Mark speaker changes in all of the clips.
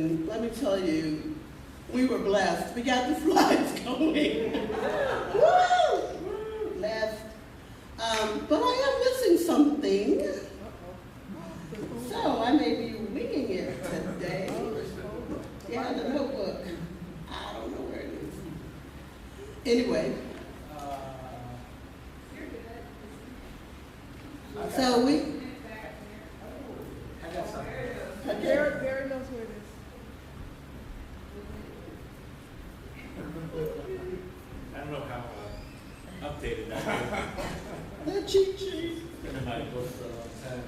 Speaker 1: and let me tell you, we were blessed. We got the flights going. Woo! Blessed. But I am missing something. So I may be winging it today. Yeah, the notebook. I don't know where it is. Anyway. So we.
Speaker 2: I got something.
Speaker 1: Okay.
Speaker 3: Barry knows where it is.
Speaker 2: I don't know how updated that is.
Speaker 1: The cheat sheet.
Speaker 2: Been in my book for a long time.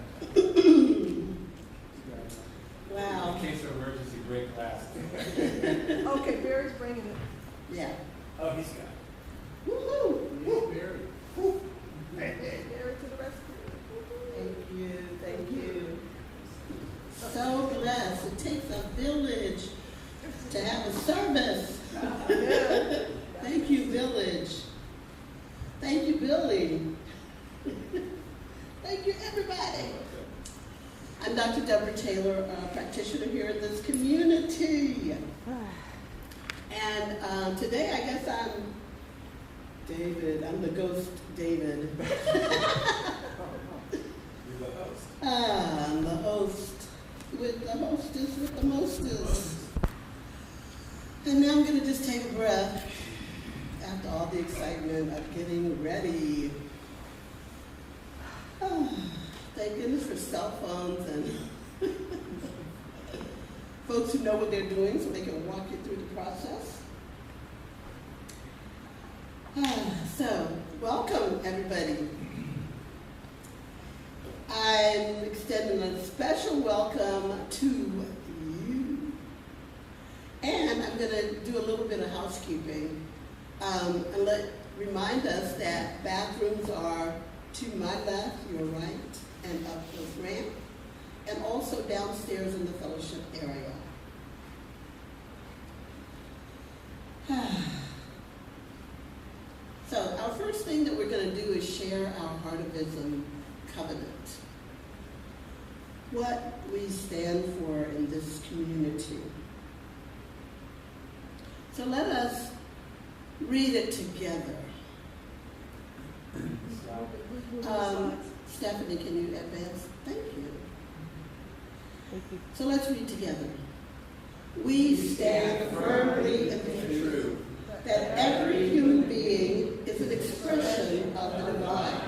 Speaker 1: Wow.
Speaker 2: In case of emergency, break glass.
Speaker 3: Okay, Barry's bringing it.
Speaker 1: Yeah.
Speaker 2: Oh, he's got it.
Speaker 1: Woohoo!
Speaker 2: Very.
Speaker 1: Woo.
Speaker 3: Barry to the rescue.
Speaker 1: Thank you, thank you. So blessed. It takes a village to have a service.
Speaker 3: Yeah.
Speaker 1: Thank you, village. Thank you, Billy. Thank you, everybody. I'm Dr. Deborah Taylor, a practitioner here in this community. And today, I guess I'm David. I'm the ghost David.
Speaker 2: You're the host.
Speaker 1: I'm the host with the hostess with the mostest. And now I'm going to just take a breath after all the excitement of getting ready. Thank goodness for cell phones and folks who know what they're doing so they can walk you through the process. So, welcome everybody. I'm extending a special welcome to you. And I'm going to do a little bit of housekeeping and remind us that bathrooms are to my left, your right, and up the ramp, and also downstairs in the fellowship area. So our first thing that we're going to do is share our Heartivism covenant. What we stand for in this community. So let us read it together. Stephanie, can you advance? Thank you.
Speaker 3: Thank you.
Speaker 1: So let's read together. We stand firmly in the truth that every human being is an expression of the divine.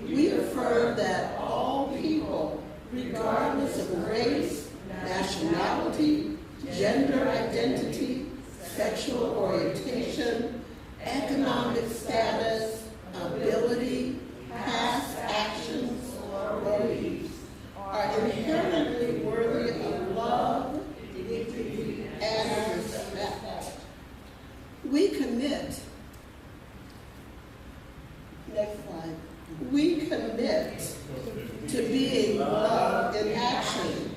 Speaker 1: We affirm that all people, regardless of race, nationality, gender identity, sexual orientation, economic status, ability, past actions, or beliefs, are inherently worthy of love, dignity, and respect. We commit, next slide, we commit to being love in action.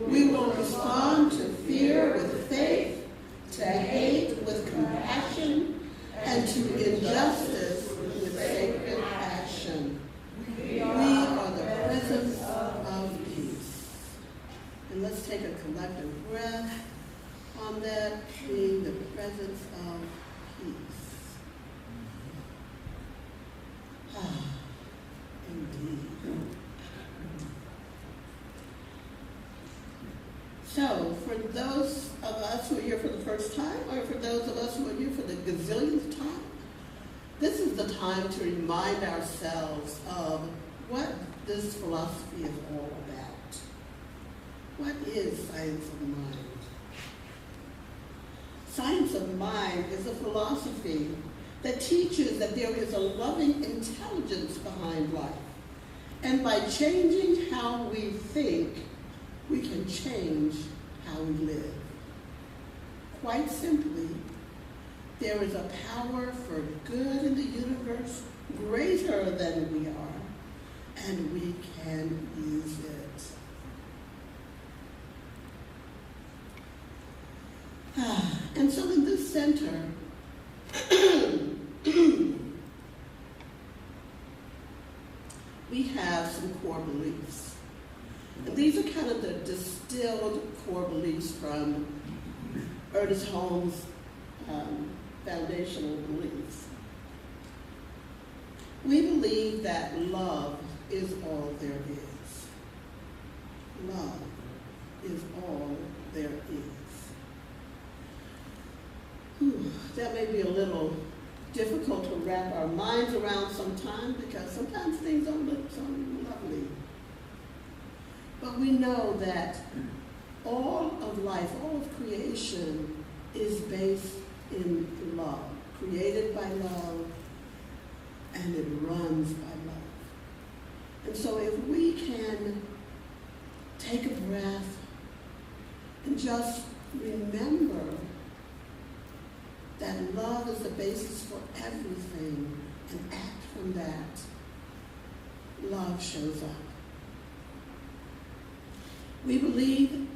Speaker 1: We will respond to fear with faith, to hate with compassion, and to injustice with sacred action. We are the presence of peace. And let's take a collective breath on that, being the presence of peace. Indeed. So, for those of us who are here for the first time, or for those of us who are here for the gazillionth time, this is the time to remind ourselves of what this philosophy is all about. What is science of mind? Science of mind is a philosophy that teaches that there is a loving intelligence behind life. And by changing how we think, we can change how we live. Quite simply, there is a power for good in the universe greater than we are, and we can use it. And so in this center, we have some core beliefs. And these are kind of the distilled core beliefs from Ernest Holmes' foundational beliefs. We believe that love is all there is. Love is all there is. That may be a little difficult to wrap our minds around sometimes, because sometimes things don't look so lovely. But we know that all of life, all of creation is based in love, created by love, and it runs by love. And so if we can take a breath and just remember that love is the basis for everything, and act from that, love shows up. We believe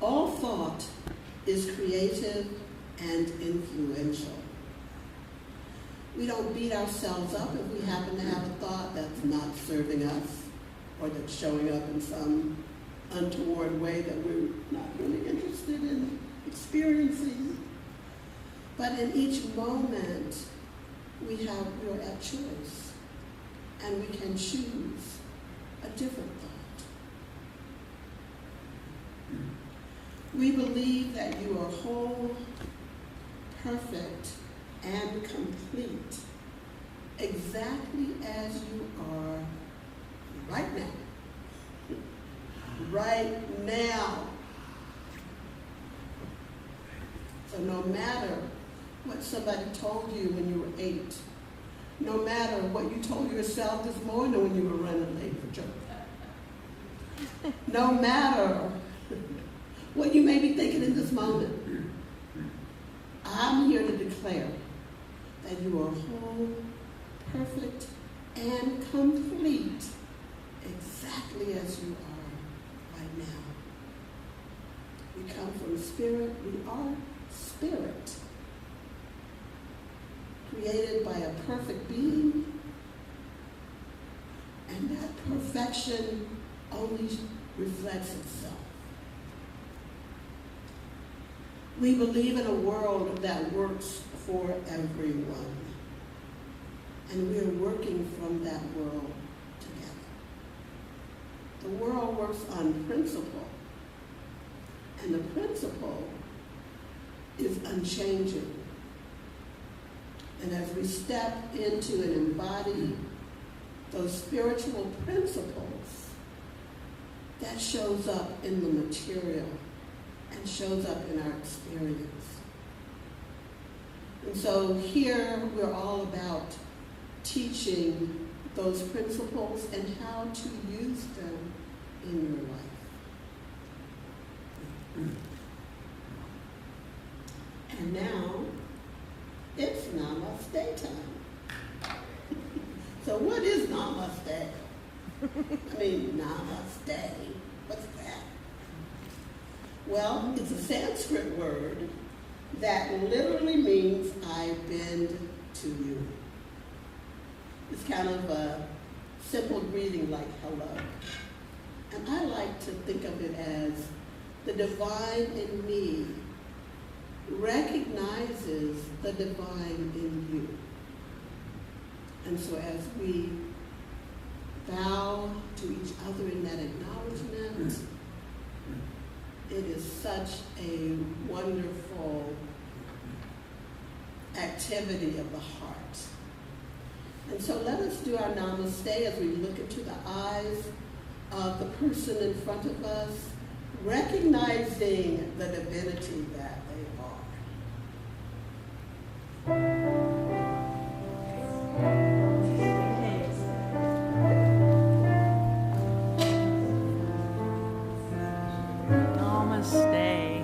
Speaker 1: all thought is creative and influential. We don't beat ourselves up if we happen to have a thought that's not serving us, or that's showing up in some untoward way that we're not really interested in experiencing. But in each moment, we're at choice, and we can choose a different thought. We believe that you are whole, perfect, and complete, exactly as you are right now. Right now. So no matter what somebody told you when you were 8, no matter what you told yourself this morning when you were running late for church, no matter what you may be thinking in this moment, I'm here to declare that you are whole, perfect, and complete, exactly as you are right now. We come from spirit. We are spirit, created by a perfect being, and that perfection only reflects itself. We believe in a world that works for everyone, and we are working from that world together. The world works on principle, and the principle is unchanging. And as we step into and embody those spiritual principles, that shows up in the material and shows up in our experience. And so here we're all about teaching those principles and how to use them in your life. And now, it's Namaste time. So what is Namaste? I mean, Namaste. What's that? Well, it's a Sanskrit word that literally means I bend to you. It's kind of a simple greeting like hello. And I like to think of it as the divine in me recognizes the divine in you. And so as we bow to each other in that acknowledgement, it is such a wonderful activity of the heart. And so let us do our namaste as we look into the eyes of the person in front of us, recognizing the divinity that they
Speaker 4: Namaste.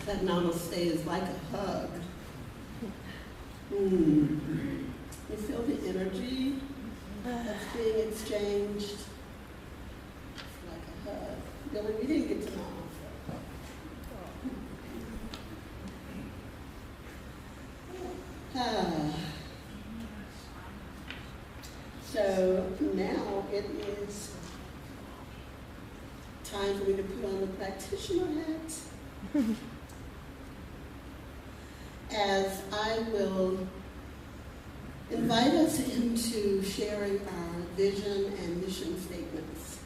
Speaker 1: That namaste is like a hug. You feel the energy that's being exchanged. It's like a hug. Billy, we didn't get to know. So now it is time for me to put on the practitioner hat. As I will invite us into sharing our vision and mission statements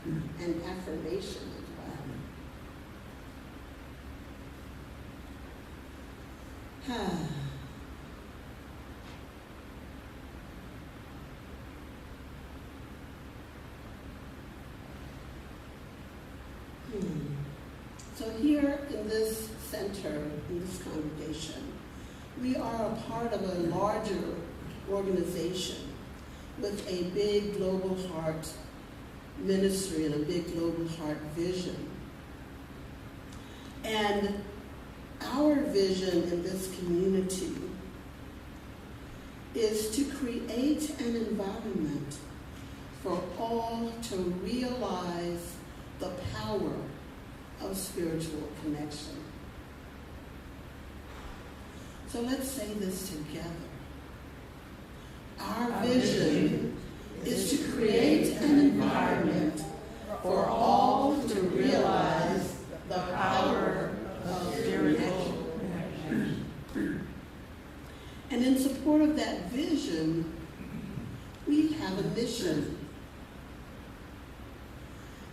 Speaker 1: and affirmation as well. So here in this center, in this congregation, we are a part of a larger organization with a big global heart ministry and a big global heart vision. And our vision in this community is to create an environment for all to realize the power of spiritual connection. So let's say this together. Our vision is to create an environment for all to realize the power of spiritual connection. And in support of that vision, we have a mission.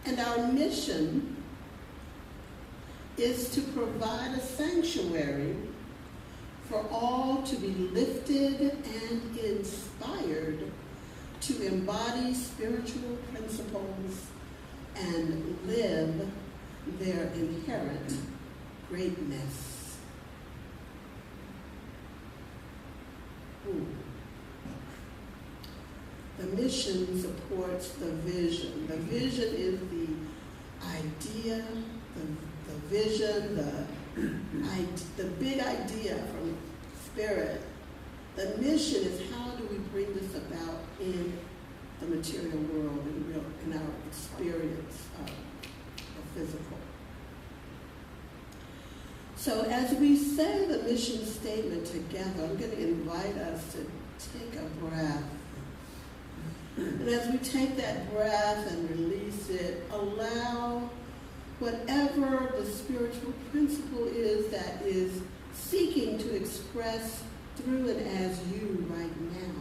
Speaker 1: And our mission is to provide a sanctuary for all to be lifted and inspired to embody spiritual principles and live their inherent greatness. The mission supports the vision. The vision is the idea, the vision, the big idea from Spirit. The mission is how do we bring this about in the material world, in our experience of the physical. So as we say the mission statement together, I'm going to invite us to take a breath. And as we take that breath and release it, allow whatever the spiritual principle is that is seeking to express through and as you right now.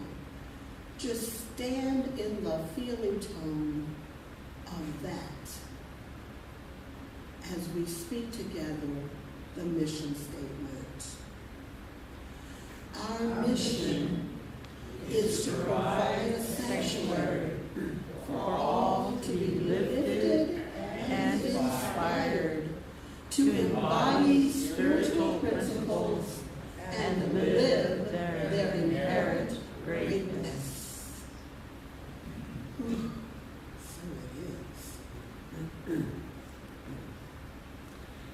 Speaker 1: Just stand in the feeling tone of that as we speak together the mission statement. Our mission is to provide a sanctuary for all to be lifted and inspired to embody spiritual principles and live their inherent greatness. So it is.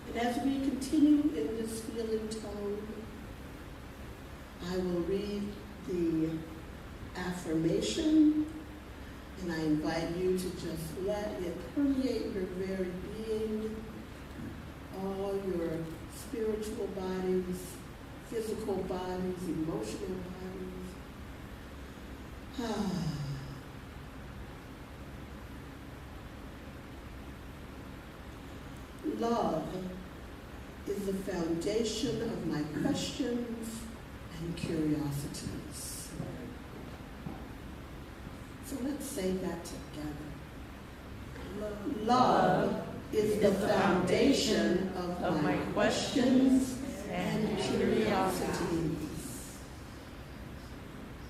Speaker 1: And as we continue in this feeling tone, I will read the affirmation, and I invite you to just let it permeate your very being, all your spiritual bodies, physical bodies, emotional bodies. Love is the foundation of my questions and curiosities. So let's say that together. Love is the foundation of my questions and curiosities.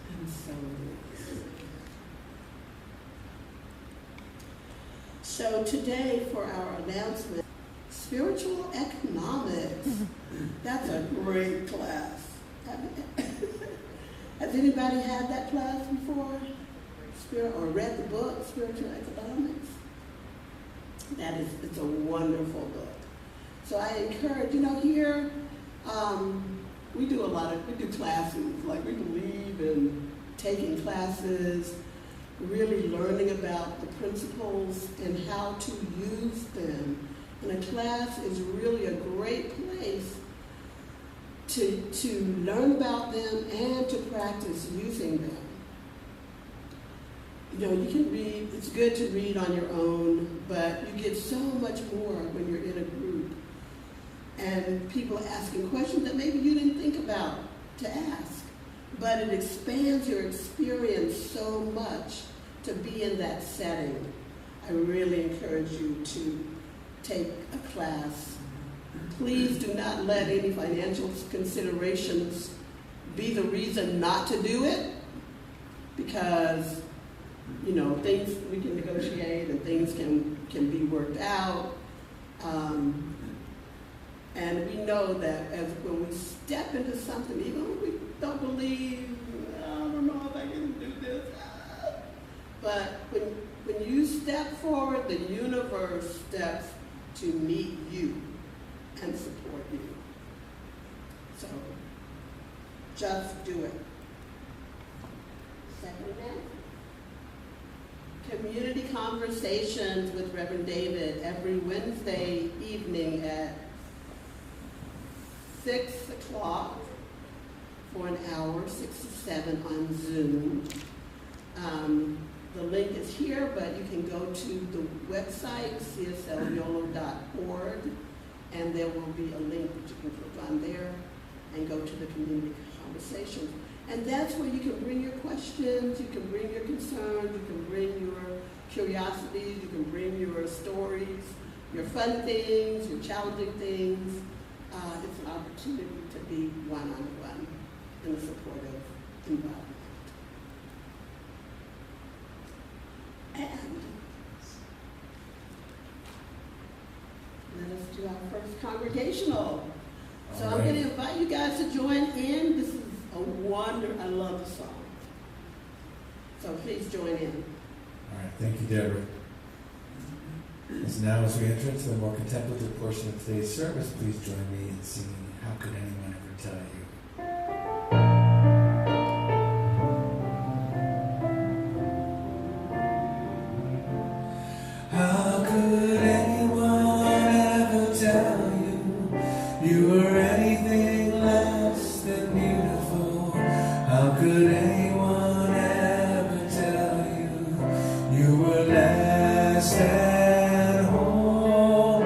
Speaker 1: And so it is. So today for our announcement, spiritual economics. That's a great class. Has anybody had that class before? or read the book, Spiritual Economics. It's a wonderful book. So I encourage, here, we do classes, like we believe in taking classes, really learning about the principles and how to use them. And a class is really a great place to learn about them and to practice using them. You can read, it's good to read on your own, but you get so much more when you're in a group and people asking questions that maybe you didn't think about to ask. But it expands your experience so much to be in that setting. I really encourage you to take a class. Please do not let any financial considerations be the reason not to do it, because things we can negotiate and things can be worked out. And we know that when we step into something, even when we don't believe, I don't know if I can do this, but when you step forward, the universe steps to meet you and support you. So just do it. Second event. Community conversations with Reverend David every Wednesday evening at 6 o'clock for an hour, 6 to 7 on Zoom. The link is here, but you can go to the website, cslYolo.org, and there will be a link that you can click on there and go to the community conversations. And that's where you can bring your questions, you can bring your concerns, you can bring your curiosities, you can bring your stories, your fun things, your challenging things. It's an opportunity to be one-on-one in a supportive environment. And let us do our first congregational. So I'm going to invite you guys to join in. This is a wonder. I love the song. So please join in.
Speaker 5: All right, thank you, Deborah. As we enter into the more contemplative portion of today's service, please join me in singing "How Could Anyone Ever Tell You?" How could anyone ever tell you you were anything less than beautiful? How could anyone ever tell you you were less than whole?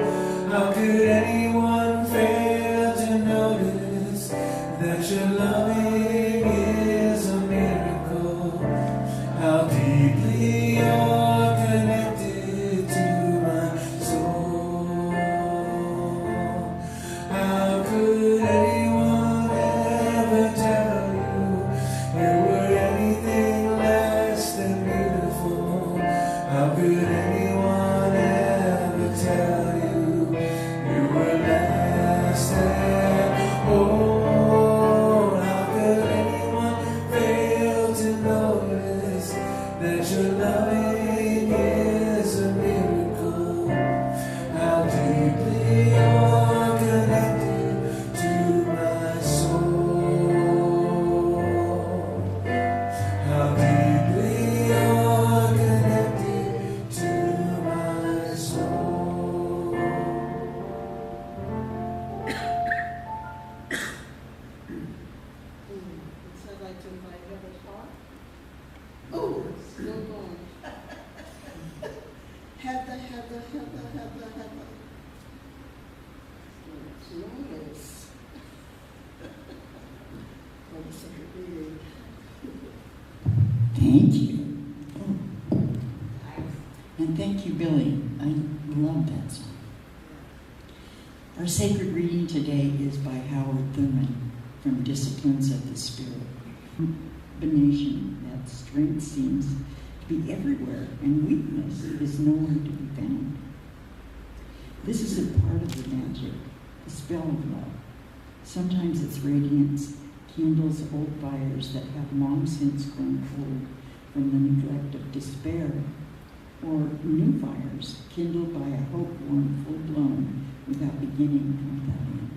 Speaker 5: How could anyone fail to notice that your loving is a miracle? How deeply you're connected to my soul. How could anyone ever tell you you were anything less than beautiful? How could anyone ever tell you you were less than whole? How could anyone fail to notice that your loving is a miracle? How deeply you're connected to my soul. How deeply you're connected to my soul.
Speaker 1: So I'd like to invite Heather Clark. Oh, no going. Heather. Nice. Oh, so big.
Speaker 6: Thank you. And thank you, Billy. I love that song. Our sacred reading today is by Howard Thurman from Disciplines of the Spirit. Combination that strength seems to be everywhere and weakness is nowhere to be found. This is a part of the magic, the spell of love. Sometimes its radiance kindles old fires that have long since grown cold, from the neglect of despair, or new fires kindled by a hope born full-blown without beginning and without end.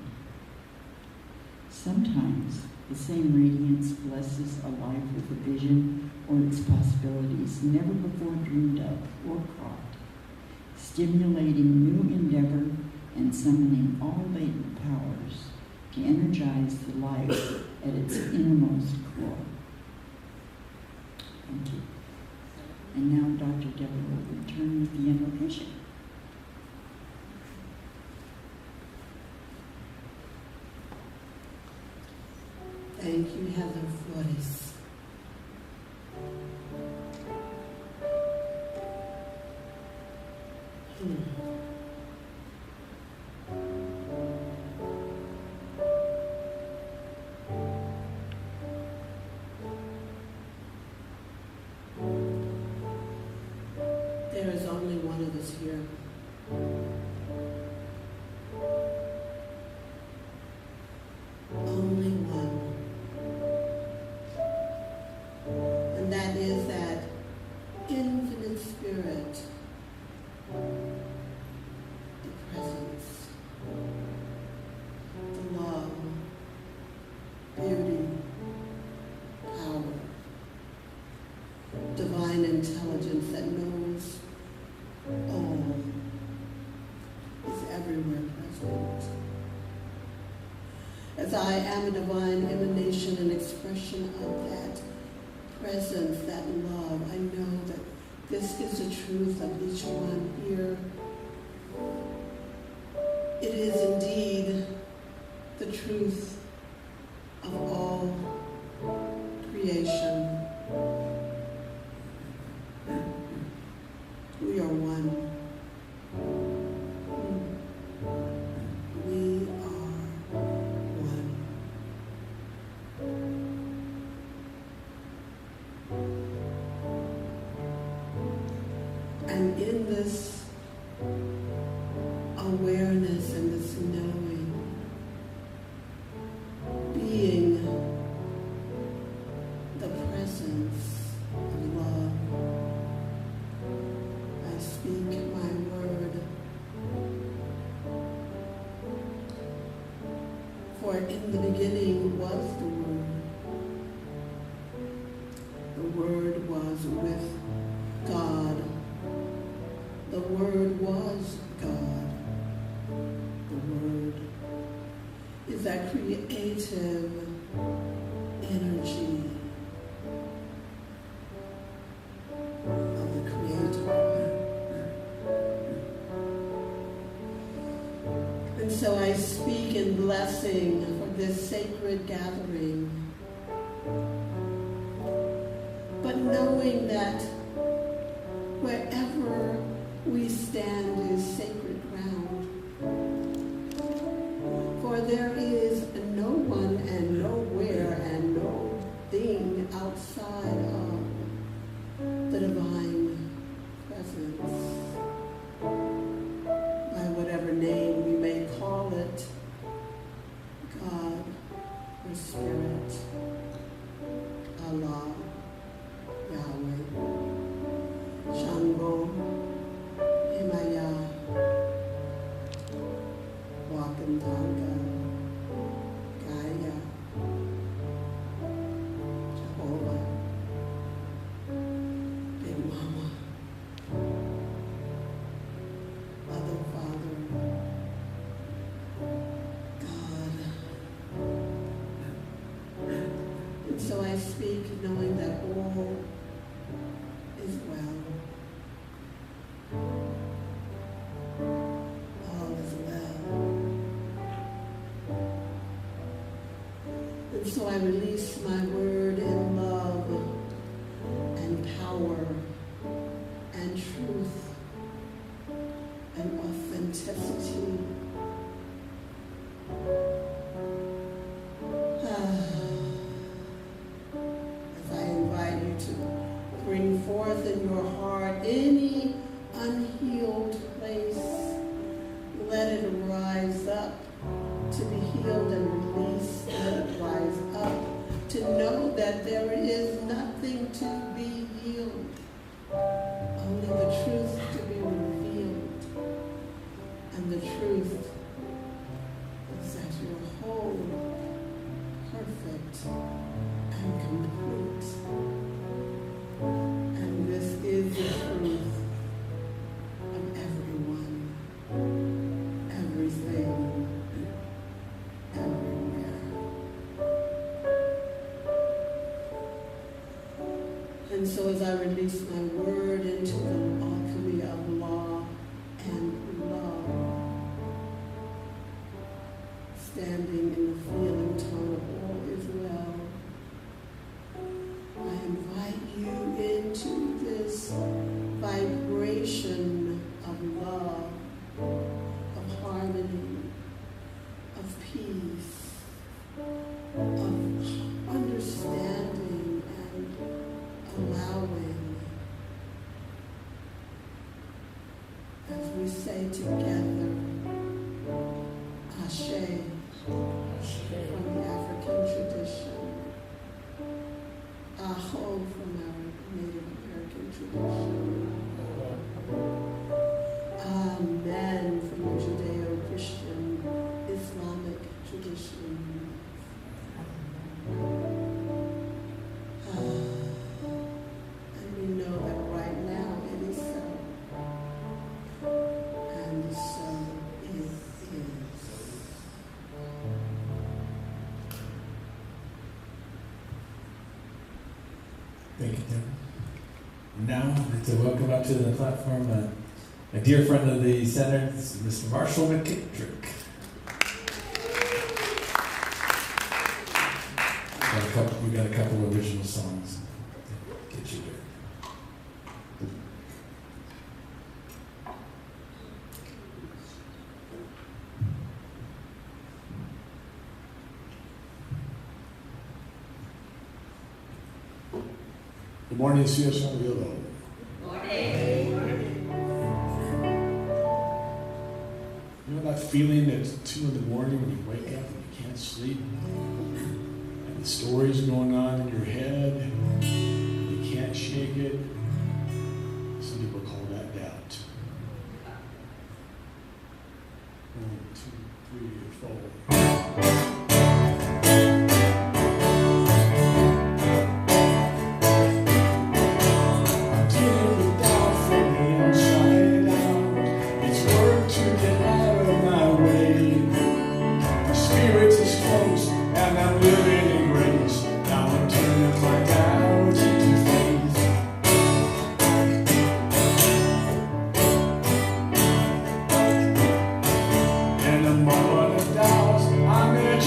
Speaker 6: Sometimes the same radiance blesses a life with a vision or its possibilities never before dreamed of or caught, stimulating new endeavor and summoning all latent powers to energize the life at its innermost core. Thank you. And now Dr. Deborah will return with the invocation.
Speaker 1: Thank you, Heather Flores. There is only one of us here. Only one. And that is that infinite spirit, the presence, the love, beauty, power, divine intelligence that knows all, is everywhere present. As I am a divine emanation and expression of that presence, that love, I know that this is the truth of each one here. It is indeed the truth of all creation. We are one. We are one. And in this awareness and this knowing, being the presence of love, I speak my word. For in the beginning was the Word. The Word was with God. The Word was God. The Word is that creative energy of the Creator. And so I speak in blessing for this sacred gathering, but knowing that wherever we stand is sacred ground. For there is no one and nowhere and no thing outside of the divine presence. By whatever name we may call it, God or Spirit, Allah, Yahweh, Shango, Himaya, Wakantanga, Gaia, Jehovah, Big Mama, Mother, Father, God. And so I speak knowing that all is well. All is well. And so I release my word in love and power and truth and authenticity. As I invite you to bring forth in your heart any unhealed place, let it rise up to be healed and released. Let it rise up to know that there is nothing to be as I release my word into the alchemy of law and love, standing in the feeling tone of all is well, I invite you into this vibration of love, of harmony, of peace, of understanding and allowing, as we say together, Ashe, from the African tradition, Aho from our Native American tradition, Amen from the Judeo-Christian Islamic tradition. And we know that right now it is so. And so it is.
Speaker 5: Thank you, Tim. Now, I'd like to welcome up to the platform a dear friend of the center, Mr. Marshall McKittrick. We got a couple of original songs to get you there.
Speaker 7: Good morning, CSL Yolo. You know that feeling at 2 in the morning when you wake up and you can't sleep? And the stories going on in your head, you can't shake it. Some people call that doubt. 1, 2, 3, 4. I met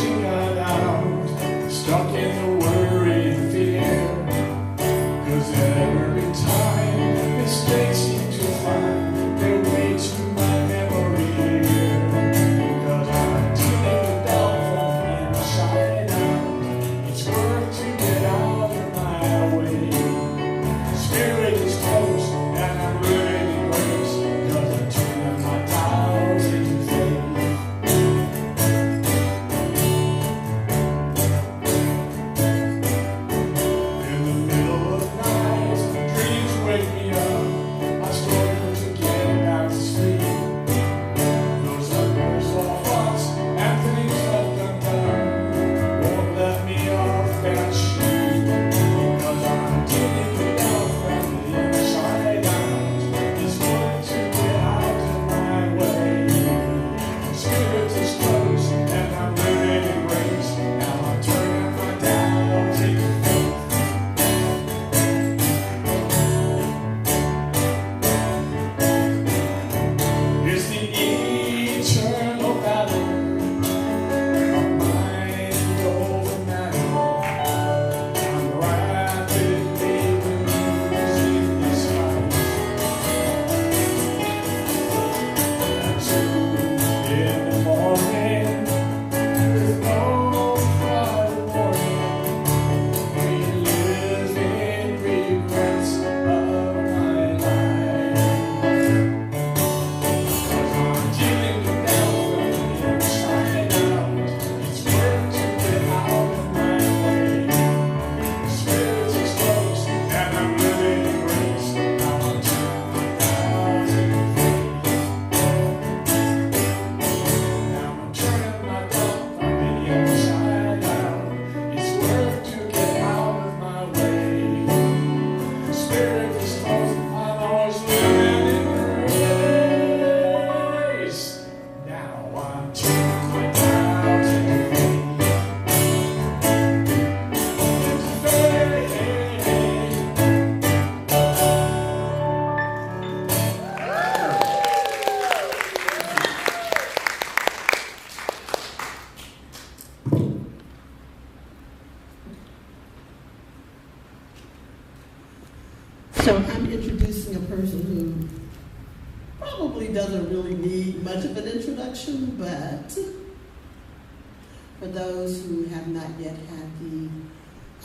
Speaker 1: introducing a person who probably doesn't really need much of an introduction, but for those who have not yet had the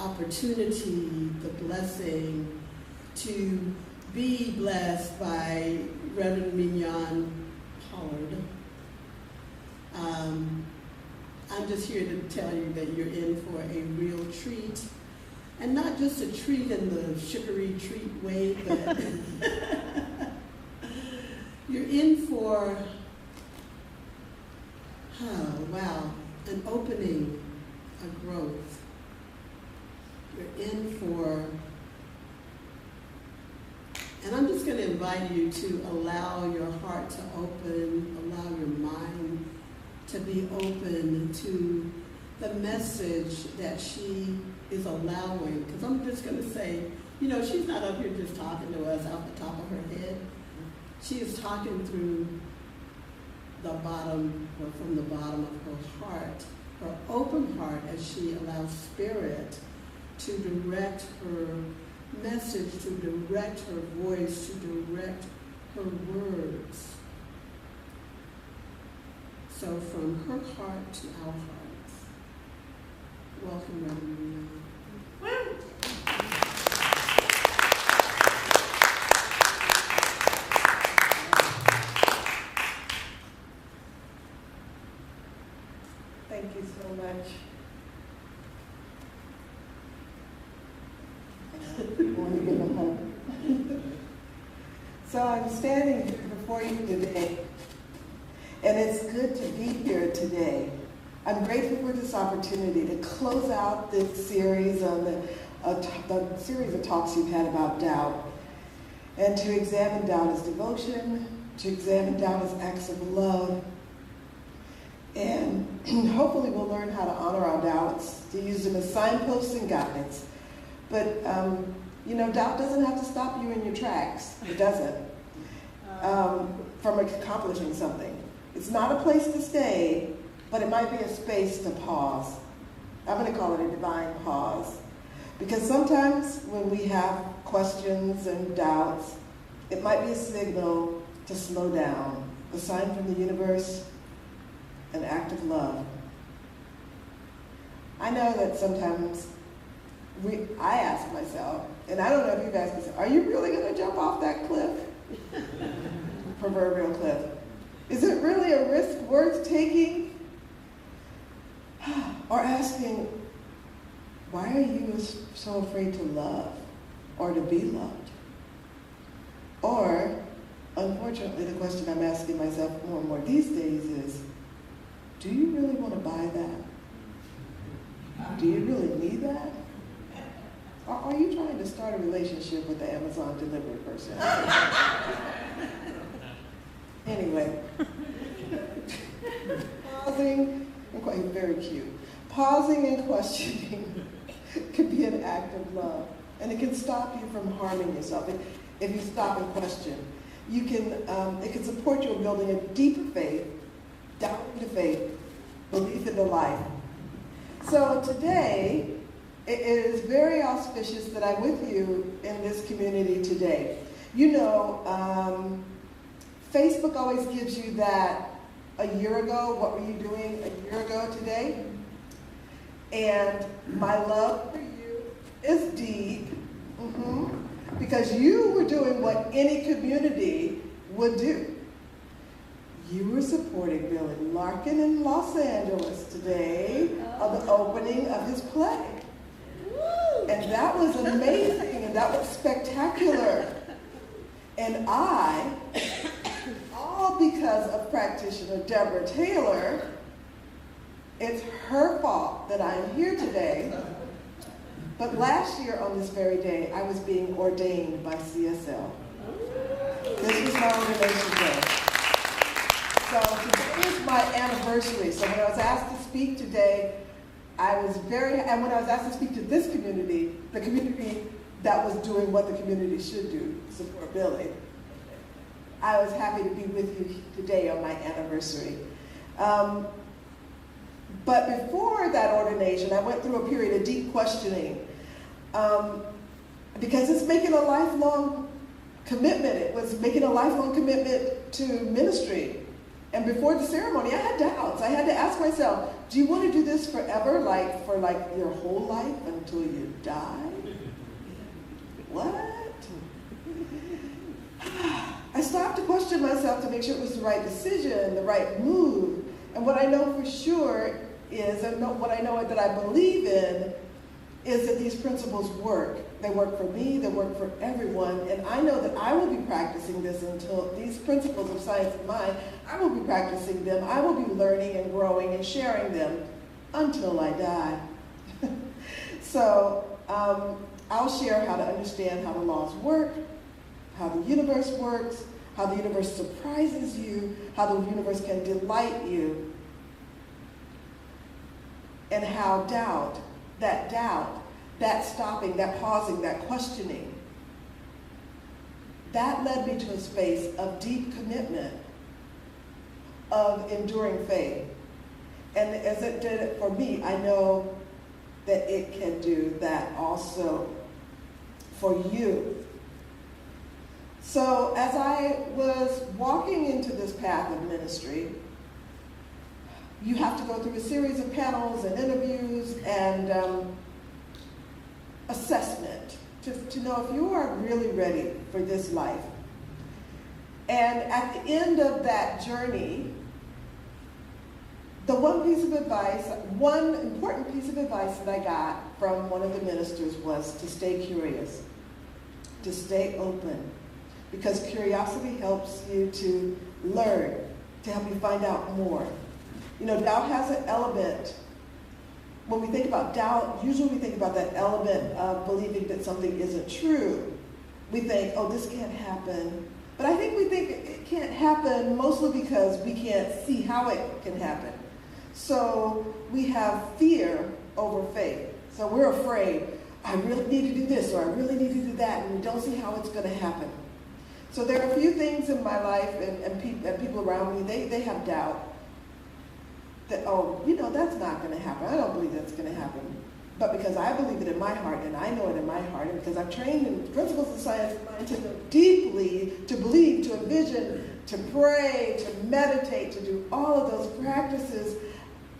Speaker 1: opportunity, the blessing to be blessed by Reverend Mignon Pollard, I'm just here to tell you that you're in for a real treat. And not just a treat in the sugary treat way, but you're in for, an opening, a growth. You're in for, and I'm just going to invite you to allow your heart to open, allow your mind to be open to the message that she is allowing. Because I'm just going to say, she's not up here just talking to us out the top of her head. She is talking through the bottom, or from the bottom of her heart, her open heart, as she allows Spirit to direct her message, to direct her voice, to direct her words. So from her heart to our hearts, welcome, Reverend Mignon.
Speaker 3: Thank you so much. So I'm standing here before you today, and it's good to be here today. I'm grateful for this opportunity to close out this series on the series of talks you've had about doubt, and to examine doubt as devotion, to examine doubt as acts of love, and hopefully we'll learn how to honor our doubts, to use them as signposts and guides. But, doubt doesn't have to stop you in your tracks. It doesn't. From accomplishing something. It's not a place to stay, but it might be a space to pause. I'm going to call it a divine pause. Because sometimes when we have questions and doubts, it might be a signal to slow down, a sign from the universe, an act of love. I know that sometimes I ask myself, and I don't know if you guys can say, are you really going to jump off that cliff? Proverbial cliff. Is it really a risk worth taking? Or asking, why are you so afraid to love or to be loved? Or, unfortunately, the question I'm asking myself more and more these days is, do you really want to buy that? Do you really need that? Or are you trying to start a relationship with the Amazon delivery person? Anyway, pausing and very cute. Pausing and questioning can be an act of love, and it can stop you from harming yourself. If you stop and question, you can. It can support you in building a deeper faith, doubt into faith, belief into life. So today, it is very auspicious that I'm with you in this community today. Facebook always gives you that a year ago, what were you doing a year ago today? And my love for you is deep, because you were doing what any community would do. You were supporting Billy Larkin in Los Angeles today of the opening of his play. And that was amazing, and that was spectacular. And I, all because of practitioner Deborah Taylor, it's her fault that I'm here today. But last year on this very day, I was being ordained by CSL. This was my ordination day. So today is my anniversary. So when I was asked to speak today, and when I was asked to speak to this community, the community that was doing what the community should do, support Billy, I was happy to be with you today on my anniversary. But before that ordination, I went through a period of deep questioning, because it's making a lifelong commitment. It was making a lifelong commitment to ministry. And before the ceremony, I had doubts. I had to ask myself, do you want to do this forever, like for like your whole life until you die? What? I stopped to question myself to make sure it was the right decision, the right move. And what I know for sure is, and what I know that I believe in, is that these principles work. They work for me, they work for everyone, and I know that I will be practicing this until these principles of science of mind, I will be practicing them, I will be learning and growing and sharing them until I die. So I'll share how to understand how the laws work, how the universe works, how the universe surprises you, how the universe can delight you, and how doubt, that stopping, that pausing, that questioning, that led me to a space of deep commitment, of enduring faith. And as it did it for me, I know that it can do that also for you. So as I was walking into this path of ministry, you have to go through a series of panels and interviews and assessment to know if you are really ready for this life. And at the end of that journey, the one important piece of advice that I got from one of the ministers was to stay curious, to stay open, because curiosity helps you to learn, to help you find out more. You know, doubt has an element. When we think about doubt, usually we think about that element of believing that something isn't true. We think, oh, this can't happen. But I think we think it can't happen mostly because we can't see how it can happen. So we have fear over faith. So we're afraid, I really need to do this or I really need to do that, and we don't see how it's going to happen. So there are a few things in my life and people around me, they have doubt. That, oh, you know, that's not going to happen. I don't believe that's going to happen. But because I believe it in my heart, and I know it in my heart, and because I've trained in principles of science of mind to know deeply, to believe, to envision, to pray, to meditate, to do all of those practices,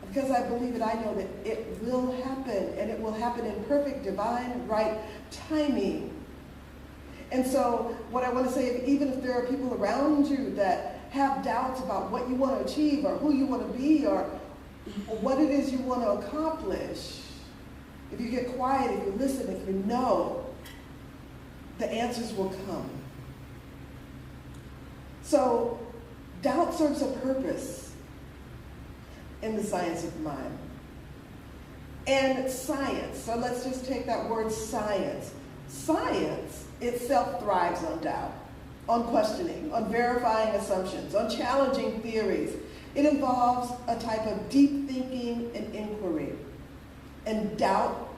Speaker 3: because I believe it, I know that it will happen, and it will happen in perfect, divine, right timing. And so what I want to say, even if there are people around you that have doubts about what you want to achieve or who you want to be or what it is you want to accomplish, if you get quiet, if you listen, if you know, the answers will come. So doubt serves a purpose in the science of mind. And science, so let's just take that word science. Science itself thrives on doubt, on questioning, on verifying assumptions, on challenging theories. It involves a type of deep thinking and inquiry. And doubt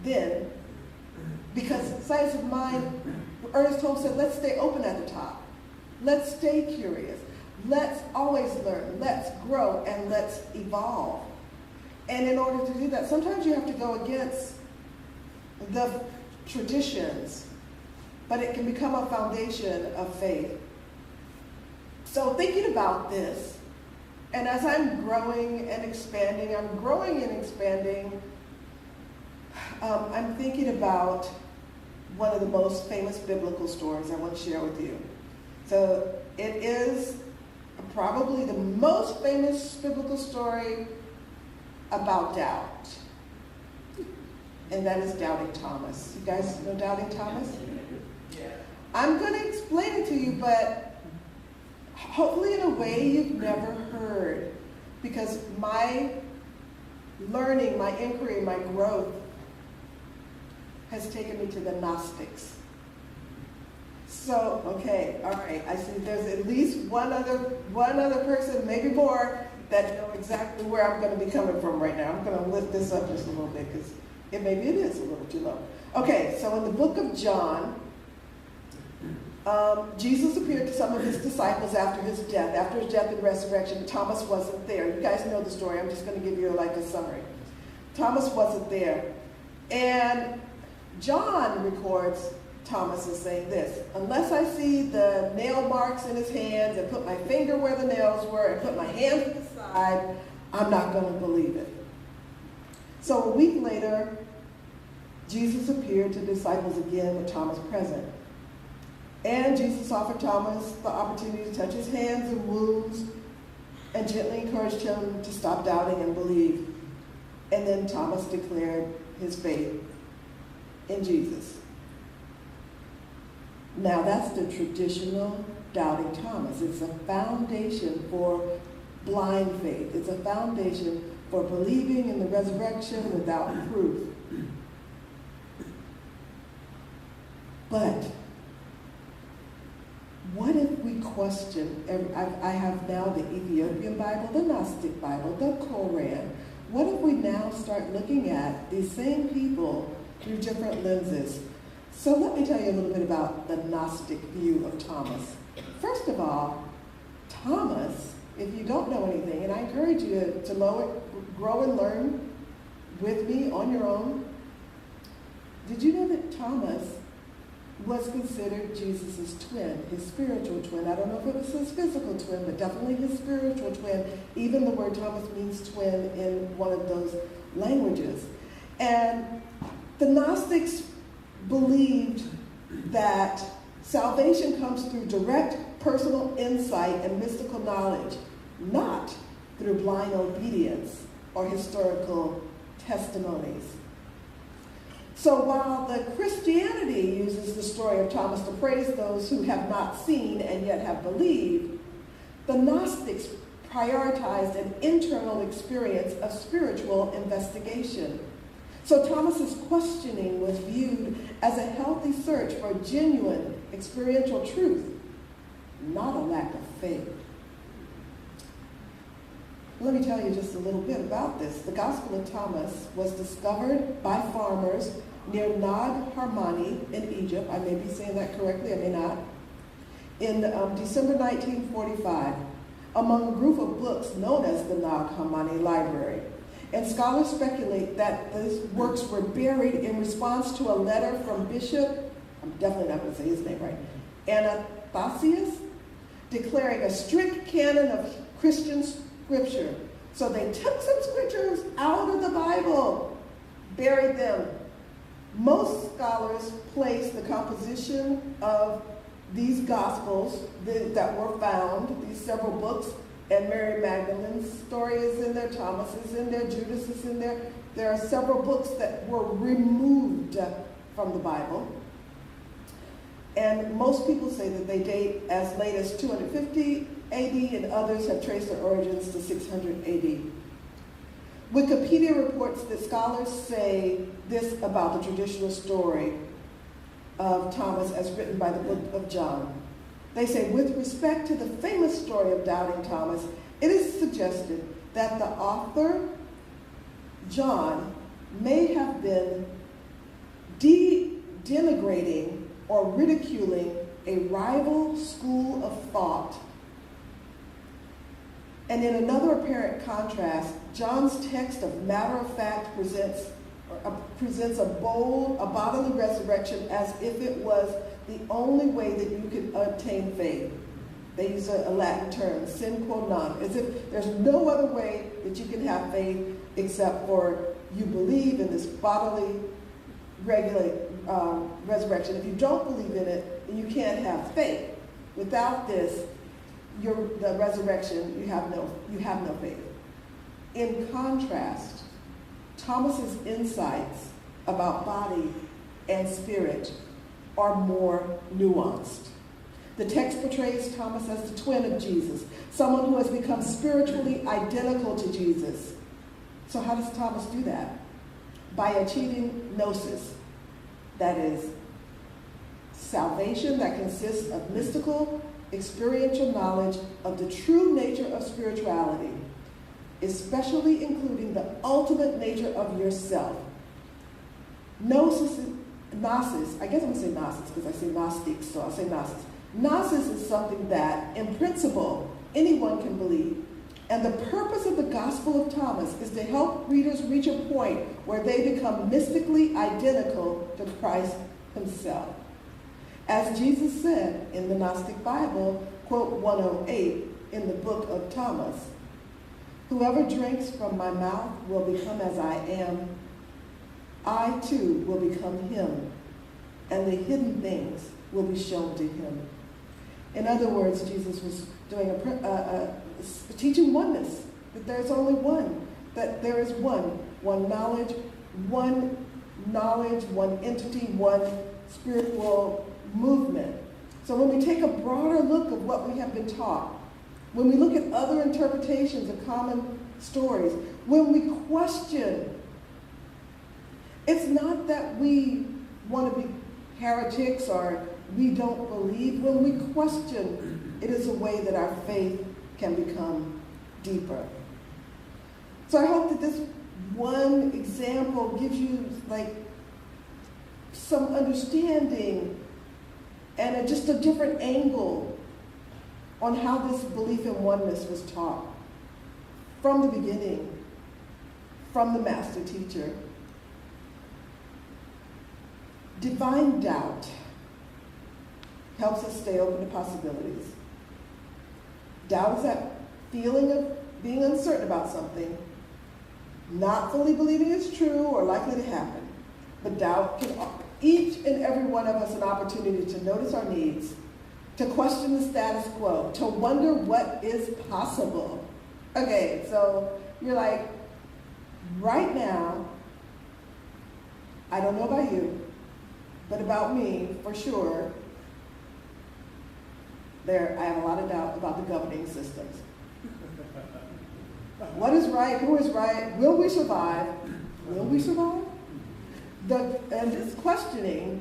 Speaker 3: then, because science of mind, Ernest Holmes said, let's stay open at the top. Let's stay curious. Let's always learn. Let's grow and let's evolve. And in order to do that, sometimes you have to go against the traditions, but it can become a foundation of faith. So thinking about this, and as I'm growing and expanding, I'm thinking about one of the most famous biblical stories I want to share with you. So it is probably the most famous biblical story about doubt. And that is Doubting Thomas. You guys know Doubting Thomas? Yeah. I'm going to explain it to you, but hopefully in a way you've never heard. Because my learning, my inquiry, my growth has taken me to the Gnostics. So, okay, all right, I see there's at least one other person, maybe more, that know exactly where I'm going to be coming from right now. I'm going to lift this up just a little bit because maybe it is a little too low. Okay, so in the book of John, Jesus appeared to some of his disciples after his death and resurrection. Thomas wasn't there. You guys know the story. I'm just going to give you like a summary. Thomas wasn't there. And John records Thomas is saying this: unless I see the nail marks in his hands and put my finger where the nails were and put my hand to the side, I'm not going to believe it. So a week later, Jesus appeared to disciples again with Thomas present. And Jesus offered Thomas the opportunity to touch his hands and wounds and gently encouraged him to stop doubting and believe. And then Thomas declared his faith in Jesus. Now that's the traditional doubting Thomas. It's a foundation for blind faith. It's a foundation for believing in the resurrection without proof. But what if we question, I have now the Ethiopian Bible, the Gnostic Bible, the Koran. What if we now start looking at these same people through different lenses? So let me tell you a little bit about the Gnostic view of Thomas. First of all, Thomas, if you don't know anything, and I encourage you to grow and learn with me on your own, did you know that Thomas was considered Jesus' twin, his spiritual twin? I don't know if it was his physical twin, but definitely his spiritual twin. Even the word Thomas means twin in one of those languages. And the Gnostics believed that salvation comes through direct personal insight and mystical knowledge, not through blind obedience or historical testimonies. So while the Christianity uses the story of Thomas to praise those who have not seen and yet have believed, the Gnostics prioritized an internal experience of spiritual investigation. So Thomas's questioning was viewed as a healthy search for genuine experiential truth, not a lack of faith. Let me tell you just a little bit about this. The Gospel of Thomas was discovered by farmers near Nag Hammadi in Egypt. I may be saying that correctly, I may not. In December 1945, among a group of books known as the Nag Hammadi Library. And scholars speculate that these works were buried in response to a letter from Bishop, I'm definitely not going to say his name right, Anastasius, declaring a strict canon of Christian scripture. So they took some scriptures out of the Bible, buried them. Most scholars place the composition of these Gospels that were found, these several books, and Mary Magdalene's story is in there, Thomas is in there, Judas is in there. There are several books that were removed from the Bible. And most people say that they date as late as 250 AD, and others have traced their origins to 600 AD. Wikipedia reports that scholars say this about the traditional story of Thomas as written by the book of John. They say, with respect to the famous story of doubting Thomas, it is suggested that the author, John, may have been denigrating or ridiculing a rival school of thought. And in another apparent contrast, John's text of matter-of-fact presents a bodily resurrection as if it was the only way that you could obtain faith. They use a Latin term, sine qua non, as if there's no other way that you can have faith except for you believe in this bodily resurrection. If you don't believe in it, then you can't have faith. Without this, the resurrection, you have no faith. In contrast, Thomas's insights about body and spirit are more nuanced. The text portrays Thomas as the twin of Jesus, someone who has become spiritually identical to Jesus. So how does Thomas do that? By achieving gnosis, that is, salvation that consists of mystical, experiential knowledge of the true nature of spirituality, especially including the ultimate nature of yourself. Gnosis, I guess I'm going to say Gnosis because I say Gnostics, so I'll say Gnosis. Gnosis is something that, in principle, anyone can believe. And the purpose of the Gospel of Thomas is to help readers reach a point where they become mystically identical to Christ himself. As Jesus said in the Gnostic Bible, quote 108 in the book of Thomas, "Whoever drinks from my mouth will become as I am. I too will become him, and the hidden things will be shown to him." In other words, Jesus was doing teaching oneness, that there's only one, that there is one knowledge, one entity, one spiritual movement. So when we take a broader look of what we have been taught, when we look at other interpretations of common stories, when we question, it's not that we want to be heretics or we don't believe. When we question, it is a way that our faith can become deeper. So I hope that this one example gives you like some understanding and just a different angle on how this belief in oneness was taught from the beginning, from the master teacher. Divine doubt helps us stay open to possibilities. Doubt is that feeling of being uncertain about something, not fully believing it's true or likely to happen. But doubt can offer each and every one of us an opportunity to notice our needs, to question the status quo, to wonder what is possible. Okay, so you're like, right now, I don't know about you, but about me, for sure, I have a lot of doubt about the governing systems. What is right? Who is right? Will we survive? Will we survive? And this questioning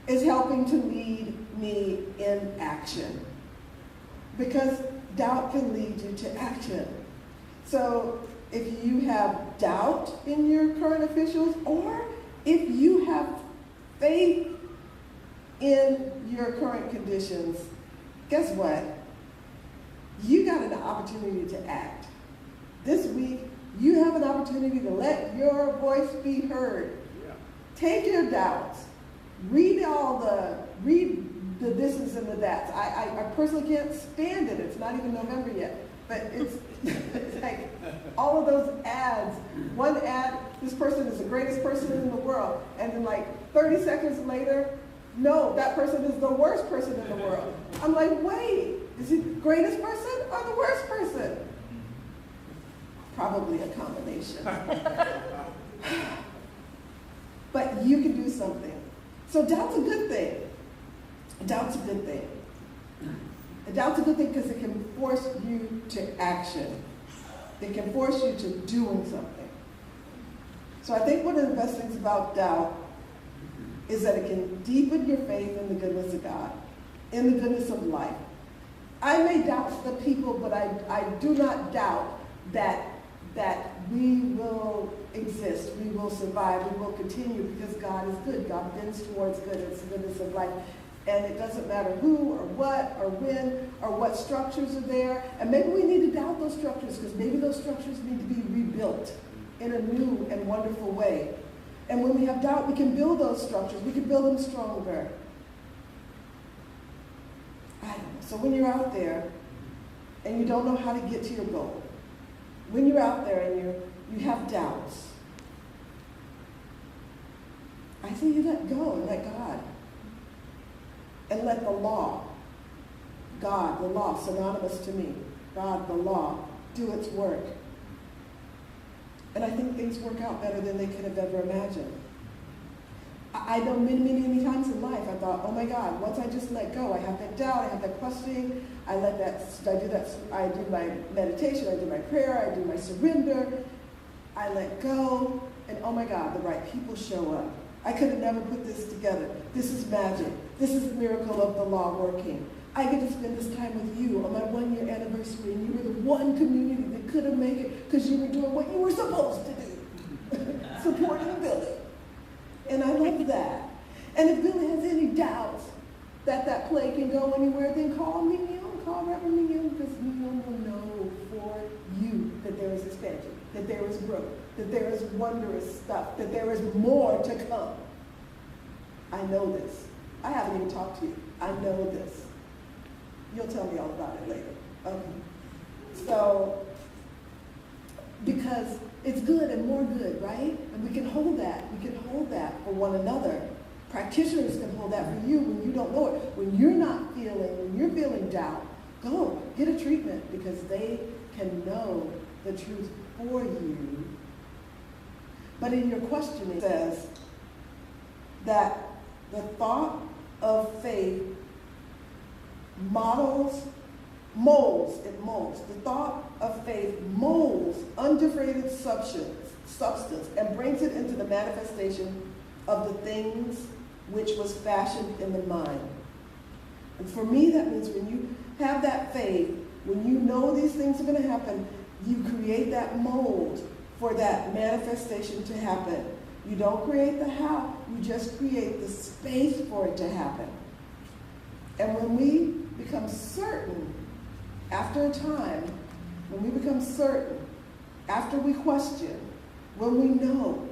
Speaker 3: is helping to lead me in action, because doubt can lead you to action. So if you have doubt in your current officials, or if you have faith in your current conditions, guess what? You got an opportunity to act. This week, you have an opportunity to let your voice be heard.
Speaker 2: Yeah.
Speaker 3: Take your doubts. Read the thises and the that's. I personally can't stand it. It's not even November yet. But it's like all of those ads. One ad, this person is the greatest person in the world. And then like 30 seconds later, no, that person is the worst person in the world. I'm like, wait, is he the greatest person or the worst person? Probably a combination. But you can do something. So doubt's a good thing. Doubt's a good thing. Doubt's a good thing because it can force you to action. It can force you to doing something. So I think one of the best things about doubt is that it can deepen your faith in the goodness of God, in the goodness of life. I may doubt the people, but I do not doubt that we will exist, we will survive, we will continue, because God is good. God bends towards good. It's the goodness of life. And it doesn't matter who or what or when or what structures are there. And maybe we need to doubt those structures, because maybe those structures need to be rebuilt in a new and wonderful way. And when we have doubt, we can build those structures. We can build them stronger. I don't know. So when you're out there and you don't know how to get to your goal, when you're out there and you have doubts, I say you let go and let God. And let the law, God, the law, synonymous to me, God, the law, do its work. And I think things work out better than they could have ever imagined. I know many times in life I thought, oh my God, once I just let go, I have that doubt, I have that questioning, I do my meditation, I do my prayer, I do my surrender, I let go, and oh my God, the right people show up. I could have never put this together. This is magic. This is the miracle of the law working. I get to spend this time with you on my 1-year anniversary, and you were the one community that could have made it because you were doing what you were supposed to do, supporting Billy. And I love that. And if Billy has any doubts that play can go anywhere, then call Mignon, call Reverend Mignon, because Mignon will know for you that there is expansion, that there is growth, that there is wondrous stuff, that there is more to come. I know this. I haven't even talked to you. I know this. You'll tell me all about it later. Okay. So, because it's good and more good, right? And we can hold that. We can hold that for one another. Practitioners can hold that for you when you don't know it. When you're feeling doubt, go get a treatment because they can know the truth for you. But in your questioning, it says that the thought of faith molds. The thought of faith molds undifferentiated substance and brings it into the manifestation of the things which was fashioned in the mind. And for me, that means when you have that faith, when you know these things are going to happen, you create that mold for that manifestation to happen. You don't create the how, you just create the space for it to happen. And when we become certain, after a time, when we become certain, after we question, when we know,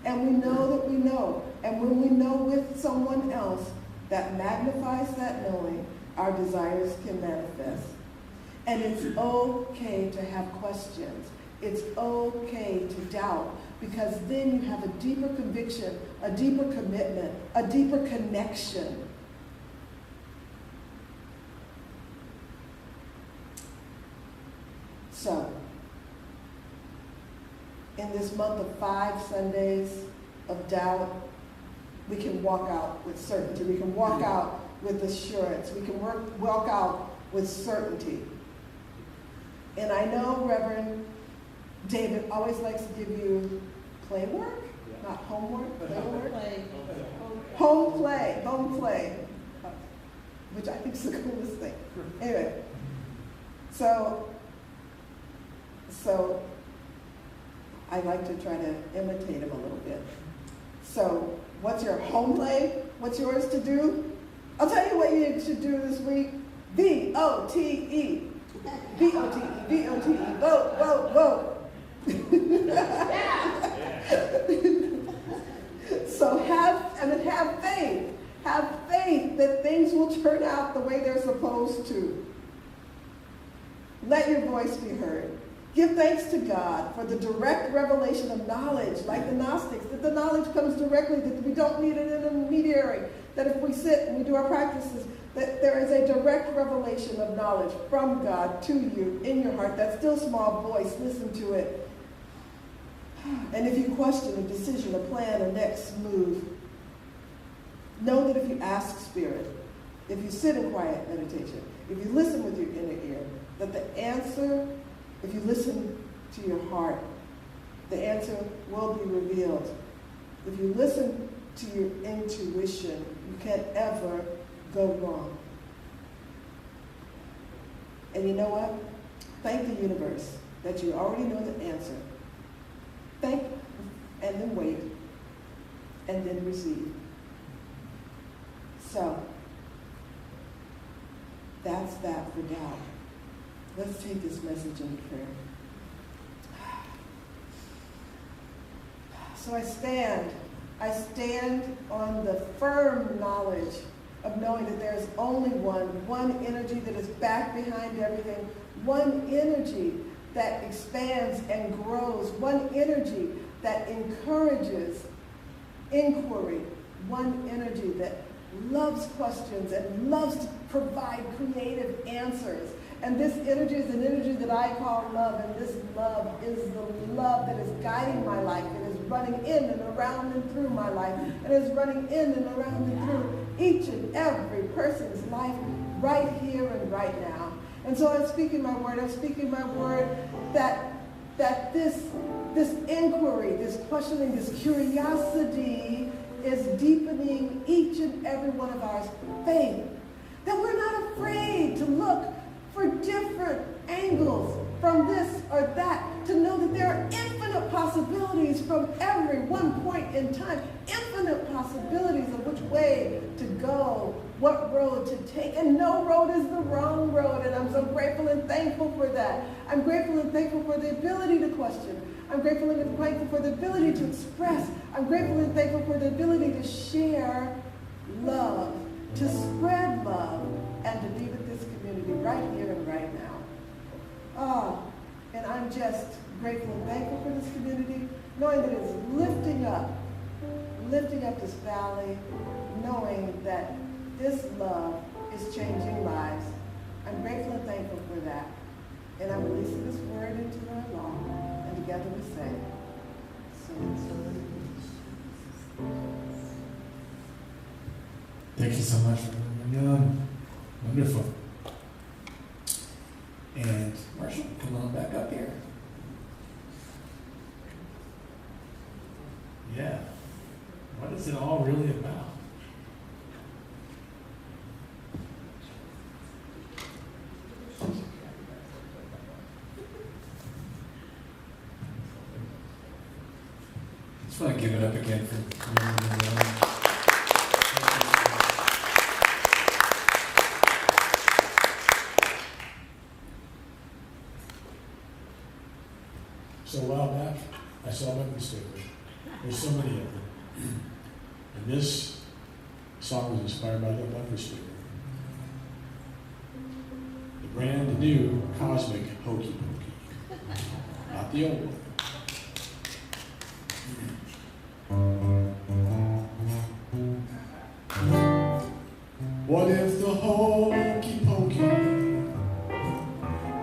Speaker 3: and we know that we know, and when we know with someone else that magnifies that knowing, our desires can manifest. And it's okay to have questions. It's okay to doubt, because then you have a deeper conviction, a deeper commitment, a deeper connection. So, in this month of 5 Sundays of doubt, we can walk out with certainty. We can walk out with assurance. We can walk out with certainty. And I know Reverend David always likes to give you play work, not homework, but home play, which I think is the coolest thing. Anyway, so I like to try to imitate him a little bit. So what's your home play? What's yours to do? I'll tell you what you should do this week. V-O-T-E. V-O-T-E. V-O-T-E. Vote, vote, vote. So have faith. Have faith that things will turn out the way they're supposed to. Let your voice be heard. Give thanks to God for the direct revelation of knowledge, like the Gnostics, that the knowledge comes directly, that we don't need an intermediary, that if we sit and we do our practices, that there is a direct revelation of knowledge from God to you in your heart. That still small voice, listen to it. And if you question a decision, a plan, a next move, know that if you ask Spirit, if you sit in quiet meditation, if you listen with your inner ear, that the answer, if you listen to your heart, the answer will be revealed. If you listen to your intuition, you can't ever go wrong. And you know what? Thank the universe that you already know the answer. Thank, and then wait, and then receive. So, that's that for doubt. Let's take this message into prayer. So I stand on the firm knowledge of knowing that there is only one energy that is back behind everything, one energy that expands and grows, one energy that encourages inquiry, one energy that loves questions and loves to provide creative answers. And this energy is an energy that I call love, and this love is the love that is guiding my life. It is running in and around and through my life. It is running in and around and through each and every person's life right here and right now. And so I'm speaking my word that this inquiry, this questioning, this curiosity is deepening each and every one of our faith. That we're not afraid to look for different angles from this or that, to know that there are infinite possibilities from every one point in time, infinite possibilities of which way to go, what road to take, and no road is the wrong road, and I'm so grateful and thankful for that. I'm grateful and thankful for the ability to question. I'm grateful and thankful for the ability to express. I'm grateful and thankful for the ability to share love, to spread love, and to be with this community right here and right now. And I'm just grateful and thankful for this community, knowing that it's lifting up this valley, knowing that this love is changing lives. I'm grateful and thankful for that. And I'm releasing this word into our law, and together we say,
Speaker 5: Thank you so much, Young. Wonderful. And Marshall, come on back up here. Yeah. What is it all really about? Just want to give it up again for
Speaker 7: So a while back, I saw bumper stickers. There's so many of them. And this song was inspired by the bumper sticker. The brand new Cosmic Hokey Pokey. Not the old one. What if the hokey pokey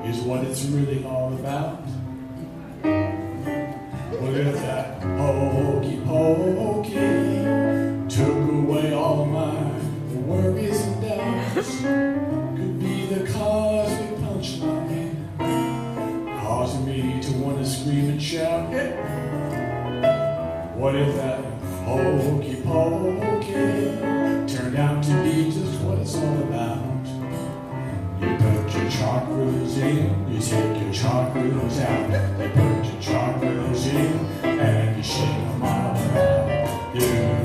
Speaker 7: is what it's really all about? What if that hokey pokey took away all my worries and doubts? Could be the cosmic punchline, causing me to want to scream and shout. Hey! What if that hokey pokey turned out to be just what it's all about? You put your chakras in, you take your chakras out. You put your chakras in, and you shake them all around. Do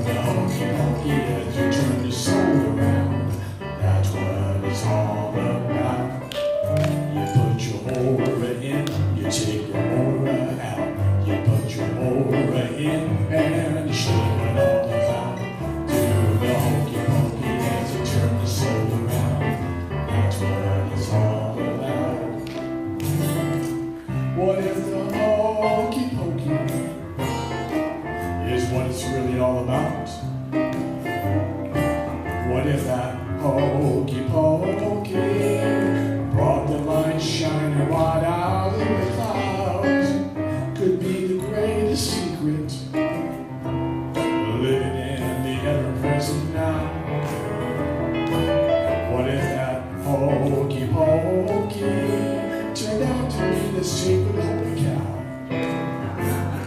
Speaker 7: the hokey pokey as you turn your soul around. That's what it's all about. You put your aura in, you take your aura out. You put your aura in, and you shake it all about. Do the hokey pokey as you turn your soul around. That's what it's all about. What if the hokey pokey is what it's really all about? What if that hokey pokey brought the light shining right out in the clouds? Could be the greatest secret, living in the ever-present now. What if that hokey pokey turned out to be the secret holy cow?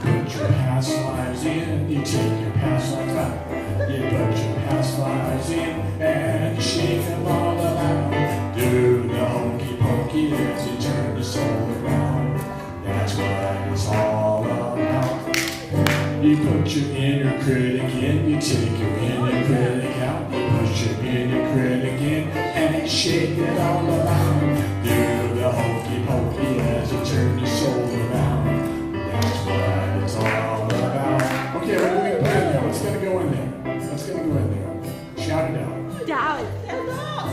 Speaker 7: Put your past lives in, you take your past lives out. You put your past lives in, and you shake them all around. Do the hokey pokey as you turn the soul around. That's what it's all about. You put your inner critic in, you take your inner critic out. You put your inner critic in, and you shake it all around. Do the hokey pokey as you turn your soul around. That's what it's all about. Okay, what are we going to put in there? What's going to go in there? What's going to go in there? Shout it out.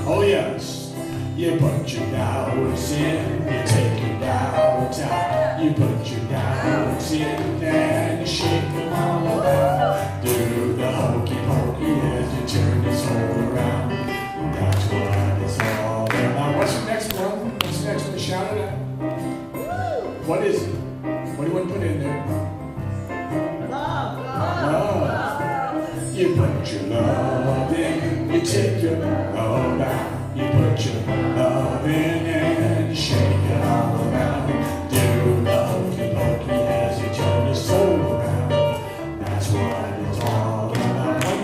Speaker 7: Oh yes. You put your doubts in, you take your doubts out. You put your doubts in, and you shake them all around. Do the hokey pokey as you turn your soul around. That's what it's all about. What's the next one? What's the next one? Shout it out. What is it? What do you want to put in there? Love. You put your love in, you take your love out. You put your love in and you shake it all around. Do the hokey pokey as you turn your soul around. That's what it's all about. One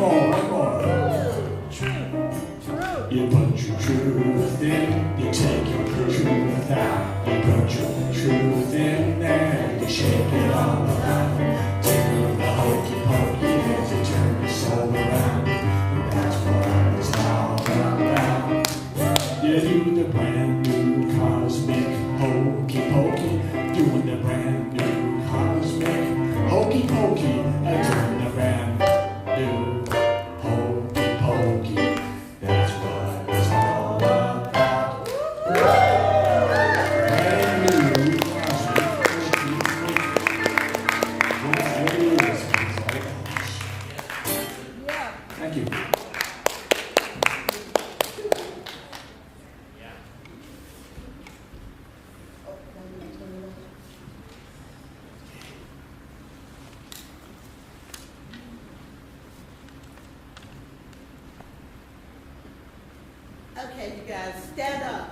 Speaker 7: more. You put your truth in, you take your truth out. You put your truth in and you shake it all around. Do the hokey pokey as you turn your soul around. That's what it's all about. You do the brand new cosmic hokey pokey. Doing the brand new cosmic hokey pokey. I turn the brand new hokey pokey.
Speaker 1: Okay, you guys, stand up.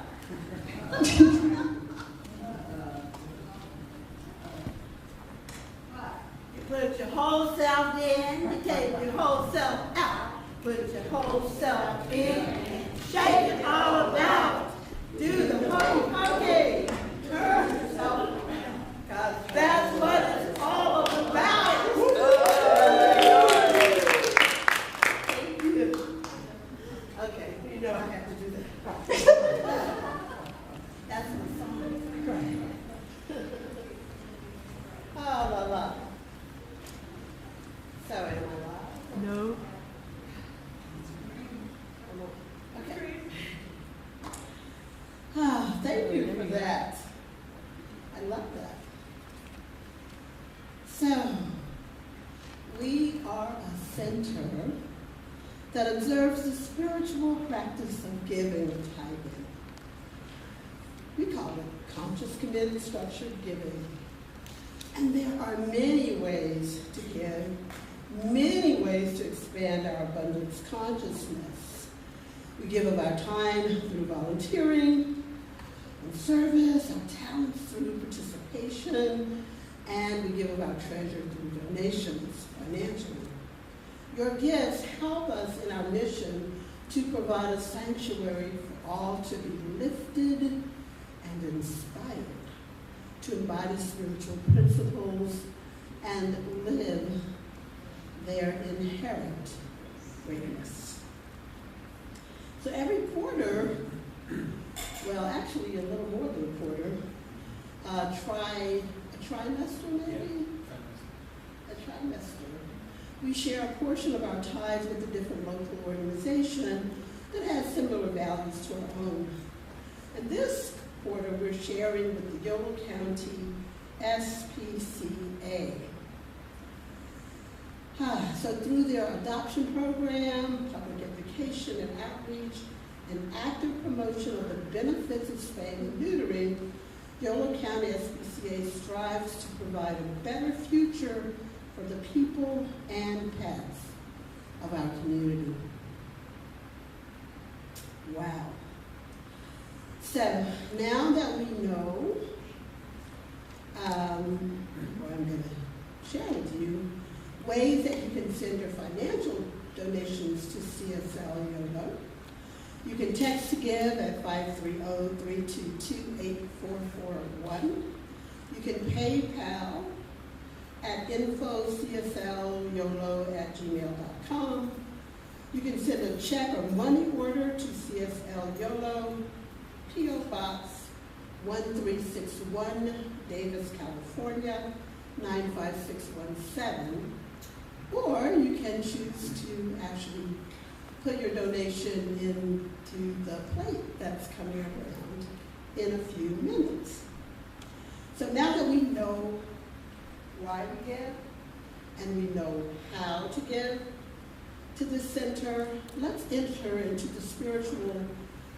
Speaker 1: You put your whole self in, you take your whole self out. Put your whole self in, shake it all about. Do the hokey pokey. Turn yourself around, cause that's what it's all about. Thank you. Okay, you know I have to do that. That's my song. Oh, la la. So am I live?
Speaker 4: No.
Speaker 1: Okay. Ah, thank you for that. I love that. So, we are a center that observes the spiritual practice of giving or tithing. We call it conscious, committed, structured giving. And there are many ways to give, many ways to expand our abundance consciousness. We give of our time through volunteering, and service, our talents through participation, and we give of our treasure through donations financially. Your gifts help us in our mission to provide a sanctuary for all to be lifted and inspired, to embody spiritual principles and live their inherent greatness. So every quarter, well, actually a little more than a quarter, a trimester maybe? A trimester. We share a portion of our tithes with a different local organization that has similar values to our own. And this quarter, we're sharing with the Yolo County SPCA. So through their adoption program, public education and outreach, and active promotion of the benefits of spaying and neutering, Yolo County SPCA strives to provide a better future for the people and pets of our community. Wow. So now that we know, I'm going to share with you ways that you can send your financial donations to CSL Yolo. You can text to give at 530-322-8441. You can PayPal at info.cslYolo@gmail.com. You can send a check or money order to CSL Yolo, P.O. Box 1361, Davis, California, 95617. Or you can choose to actually put your donation into the plate that's coming around in a few minutes. So now that we know why we give and we know how to give to the center, let's enter into the spiritual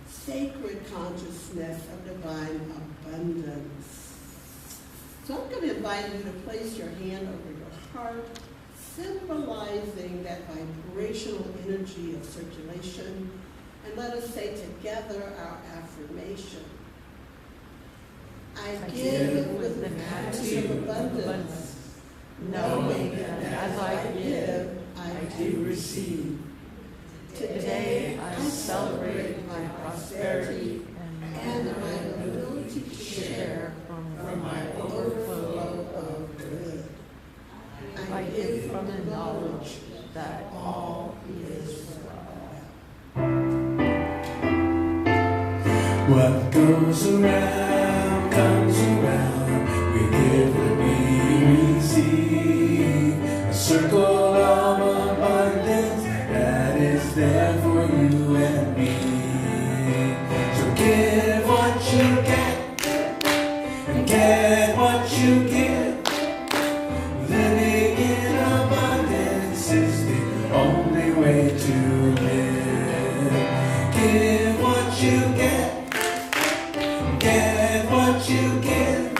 Speaker 1: sacred consciousness of divine abundance. So I'm going to invite you to place your hand over your heart, symbolizing that vibrational energy of circulation, and let us say together our affirmation. I give with an attitude of abundance, knowing that as I give, I do receive. Today I celebrate my prosperity and my ability to share from my overflow of good. I give from the knowledge that all is well.
Speaker 5: What goes around comes around. We give and we receive. A circle of abundance that is there for you and me. So give what you get and get what you give. Living in abundance is the only way to live. Give what you get what you give.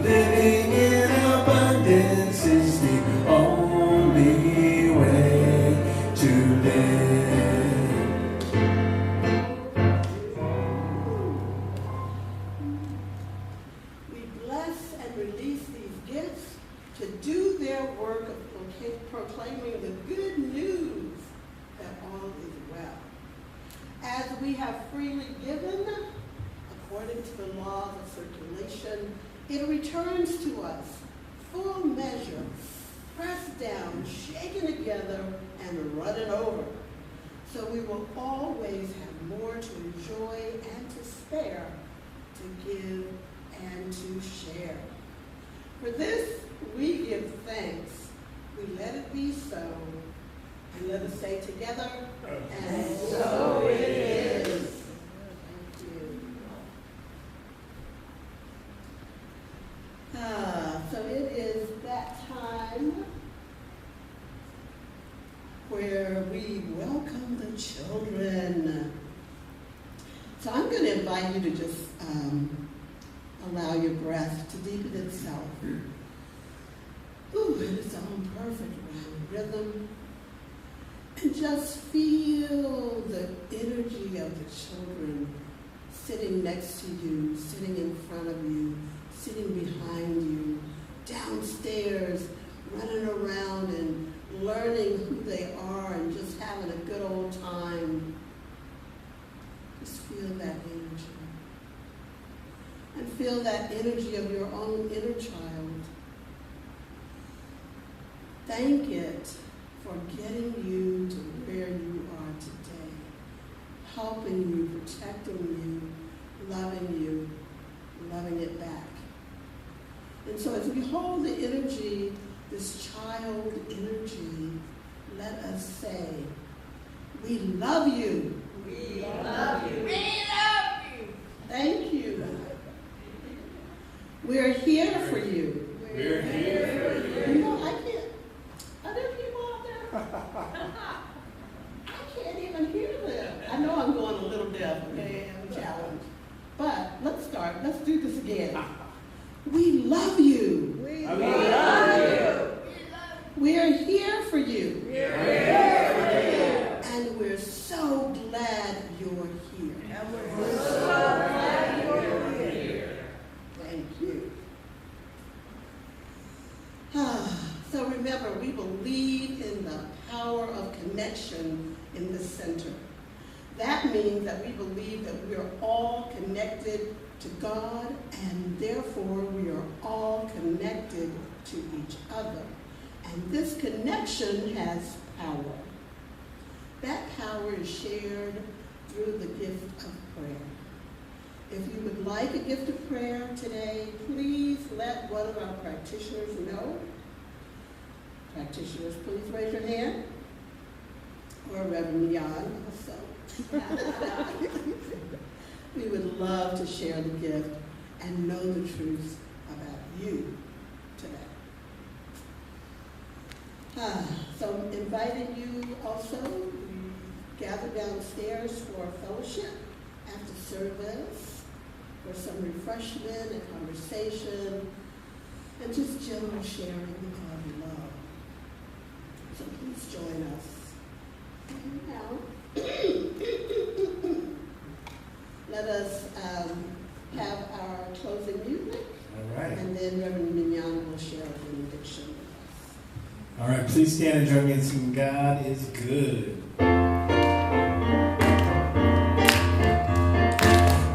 Speaker 5: Living in abundance is the only way to live.
Speaker 1: have freely given, according to the laws of circulation, it returns to us, full measure, pressed down, shaken together, and running over. So we will always have more to enjoy and to spare, to give and to share. For this we give thanks. We let it be so. And let us say together, and so it is. Thank you. So it is that time where we welcome the children. So I'm going to invite you to just allow your breath to deepen itself. Ooh, in its own perfect round rhythm. And just feel the energy of the children sitting next to you, sitting in front of you, sitting behind you, downstairs, running around and learning who they are and just having a good old time. Just feel that energy. And feel that energy of your own inner child. Thank it for getting you to where you are today, helping you, protecting you, loving it back. And so as we hold the energy, this child energy, let us say, we love you.
Speaker 8: We love you.
Speaker 1: We love you. Thank you. We're here for you.
Speaker 2: We're here for you.
Speaker 1: You know, I can't. Are there people out there? I can't even hear them. I know I'm going a little deaf, okay? I'm challenged. But let's start. Let's do this again. We love you.
Speaker 8: We love you.
Speaker 1: We're here for you.
Speaker 8: We're here for you.
Speaker 1: And we're so glad you're here.
Speaker 8: And we're so glad you're here.
Speaker 1: Thank you. So remember, we believe in the power of connection in the center. That means that we believe that we are all connected to God, and therefore we are all connected to each other. And this connection has power. That power is shared through the gift of prayer. If you would like a gift of prayer today, please let one of our practitioners know. Practitioners, please raise your hand. Or Reverend Jan also. We would love to share the gift and know the truth about you today. So inviting you also, we gather downstairs for a fellowship after service, for some refreshment and conversation, and just general sharing of love. So please join us. And now, let us have our closing music.
Speaker 5: All right.
Speaker 1: And then Reverend Mignon will share a benediction with us.
Speaker 5: All right, please stand and join me in singing God is Good.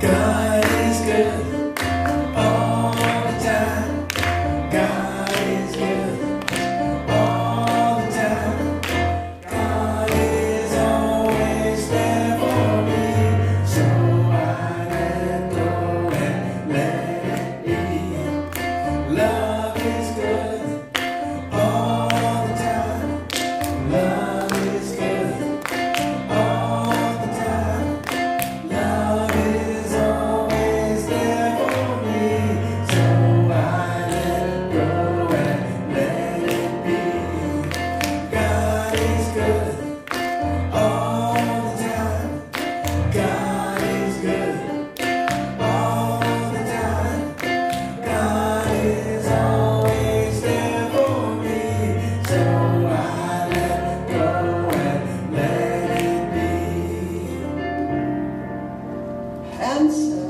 Speaker 5: God is good all the time. God is good all the time. God is always there for me. So I let go and let it be. Love is good all the time. Love is good all the time. Love is always there for me. So I let go and let it be. God is good all the time. God is good all the time. God is always there for me. So I let go and let it be.
Speaker 3: And so